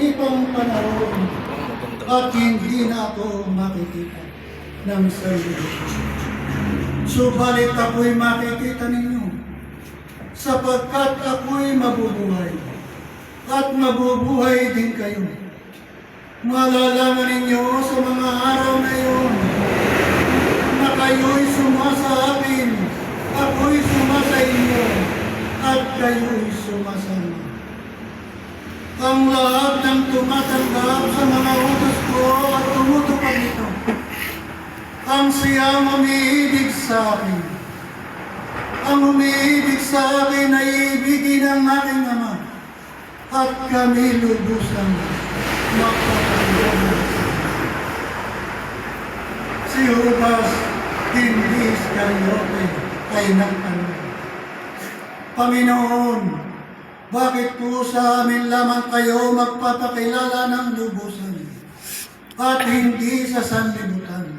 limitang panahon at hindi na ako makikita ng sarili. Subalit ako'y makikita ninyo, sapagkat ako'y mabubuhay, at mabubuhay din kayo. Malalaman ninyo sa mga araw na iyon na kayo'y sumasa akin, ako'y sumasa inyo, at kayo'y sumasama. Ang lahat ng tumatanggap sa mga utos ko at tumutupad nito, ang siyang umiibig sa akin. Ang umiibig sa akin ay ibigin ng aking Ama, at kami lubusang magpapagod. Si Judas, hindi Iscariote, ay nagtanong, Panginoon, bakit po sa amin lamang kayo magpapakilala ng lubusan at hindi sa sanlibutan?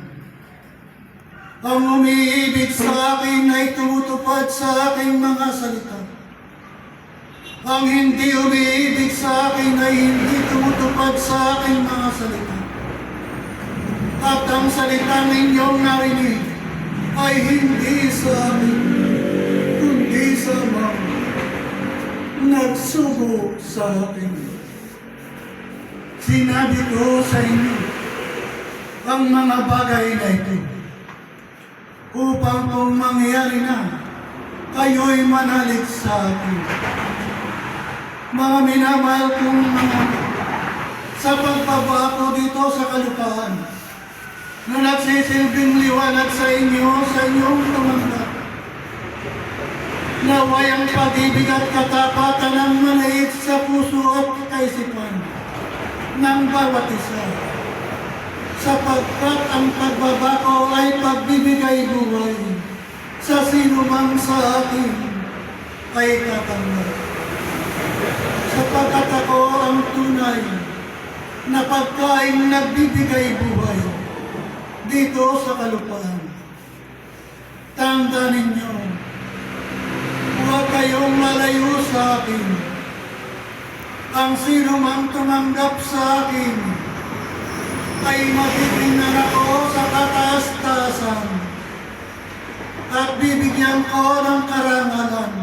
Ang umiibig sa akin ay tumutupad sa aking mga salita. Ang hindi umiibig sa akin ay hindi tumutupad sa aking mga salita. At ang salita ninyong narinig ay hindi sa akin, kundi sa Ama nagsugo sa akin. Sinabi ko sa inyo ang mga bagay na ito upang kung mangyari na, kayo'y manalig sa akin. Mga minamahal kong mga sa pagbaba ko dito sa kalupaan, na nagsisilbing liwanag sa inyong tumanggap, naway ang pag-ibig at katapatan ang manahit sa puso at kaisipan ng bawat isa, sapagkat ang pagbabako ay pagbibigay buhay sa sinumang sa akin ay katanggap. Sapagkat ako ang tunay na pagkain nagbibigay buhay dito sa kalupaan. Tanda ninyo, huwag kayong malayo sa akin. Ang sino mang tumanggap sa akin ay matitingnan ako sa kataas-taasan at bibigyan ko ng karangalan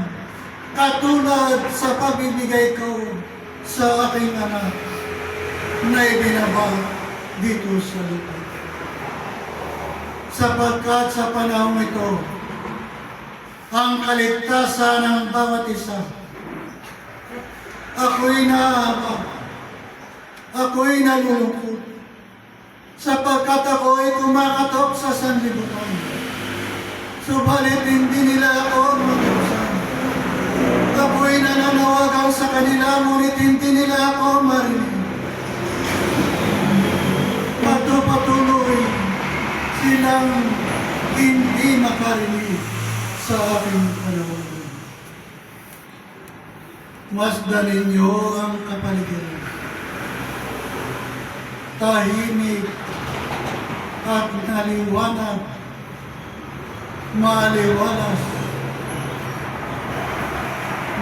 katulad sa pagbibigay ko sa aking anak na ibinaba dito sa lupa. Sapagkat sa panahon ito, ang kaligtasan ng bawat isa, ako'y naaabag, ako'y nalulungkot, sapagkat ako'y kumakatok sa sanlibutan. Subalit hindi nila ako matusan. Ako'y nananawagan sa kanila, ngunit hindi nila ako marinig. Patuloy silang hindi makarinig sa aking panahon. Masdan ninyo ang kapaligiran. Tahimik at naliwanag, maliwalas.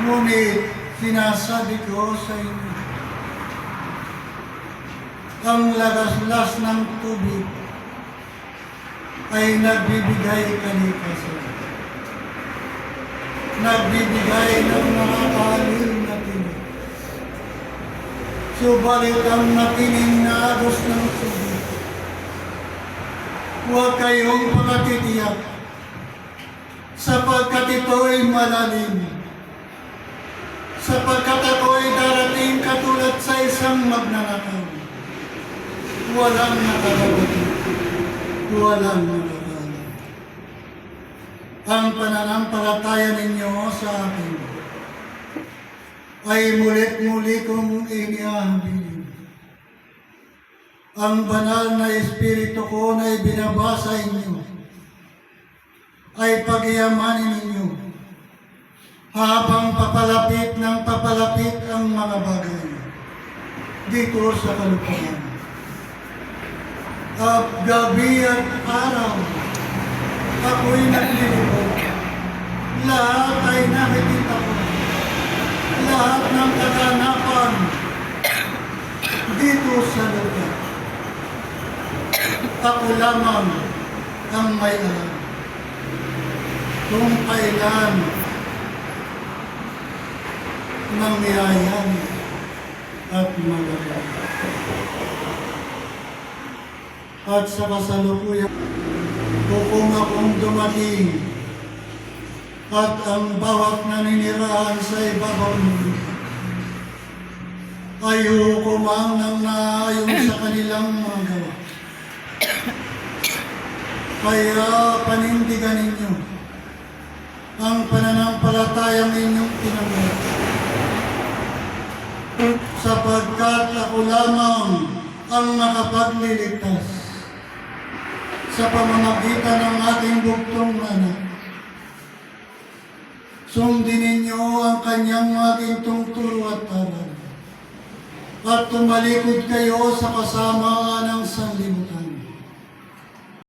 Ngunit sinasabi ko sa inyo, ang lagaslas ng tubig ay nagbibigay kalikasan. Nagbibigay ng mga kalil na tinig. Subalit ang matining na agos ng tubig, huwag kayong pakatitiyak, sapagkat ito'y malalim. Sapagkat ako'y darating katulad sa isang magnanakaw. Walang nakakabati, walang nakakaalam. Ang pananampalataya ninyo sa akin ay mulit-muli kong iniahabilin. Ang banal na Espiritu ko na ibinaba sa inyo ay pagyamanin ninyo habang papalapit ng papalapit ang mga bagay dito sa kalupaan. At gabi at araw, ako'y naglilibot. Lahat ay nakikita ko. Lahat ng kaganapan Ako lamang ang may alam kung kailan mangyayan at magawa. At sa kasalukuyan, kung akong dumating at ang bawat naninirahan sa ibabaw mo ay hukumang ng naayon sa kanilang mga gawa. Kaya panindigan ninyo ang pananampalatayang inyong tinanggap, sapagkat ako lamang ang makapagliligtas sa pamamagitan ng ating bugtong anak. Sundin ninyo ang kanyang ating tungturo at aral, at tumalikod kayo sa kasama